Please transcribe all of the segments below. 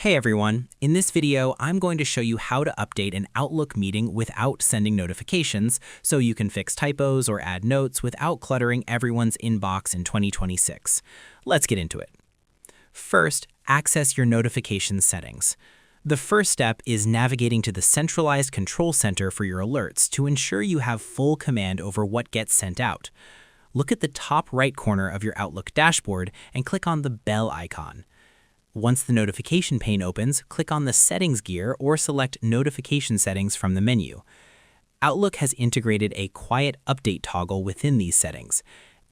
Hey everyone, in this video I'm going to show you how to update an Outlook meeting without sending notifications so you can fix typos or add notes without cluttering everyone's inbox in 2026. Let's get into it. First, access your notifications settings. The first step is navigating to the centralized control center for your alerts to ensure you have full command over what gets sent out. Look at the top right corner of your Outlook dashboard and click on the bell icon. Once the notification pane opens, click on the Settings gear or select Notification Settings from the menu. Outlook has integrated a Quiet Update toggle within these settings.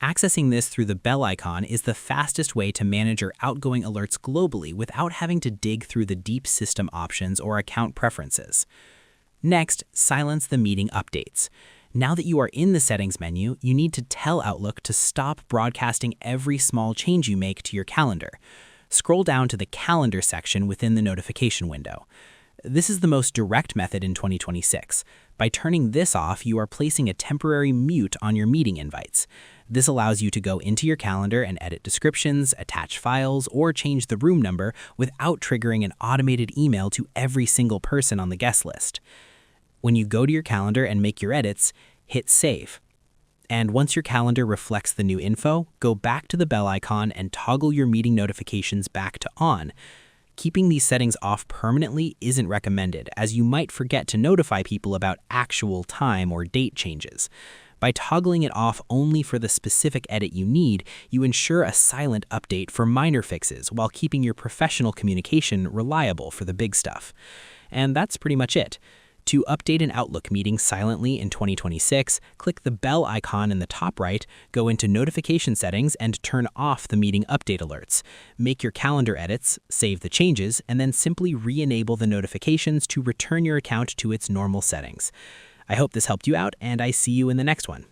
Accessing this through the bell icon is the fastest way to manage your outgoing alerts globally without having to dig through the deep system options or account preferences. Next, silence the meeting updates. Now that you are in the Settings menu, you need to tell Outlook to stop broadcasting every small change you make to your calendar. Scroll down to the Calendar section within the notification window. This is the most direct method in 2026. By turning this off, you are placing a temporary mute on your meeting invites. This allows you to go into your calendar and edit descriptions, attach files, or change the room number without triggering an automated email to every single person on the guest list. When you go to your calendar and make your edits, hit Save. And once your calendar reflects the new info, go back to the bell icon and toggle your meeting notifications back to on. Keeping these settings off permanently isn't recommended, as you might forget to notify people about actual time or date changes. By toggling it off only for the specific edit you need, you ensure a silent update for minor fixes while keeping your professional communication reliable for the big stuff. And that's pretty much it. To update an Outlook meeting silently in 2026, click the bell icon in the top right, go into Notification Settings, and turn off the meeting update alerts. Make your calendar edits, save the changes, and then simply re-enable the notifications to return your account to its normal settings. I hope this helped you out, and I see you in the next one.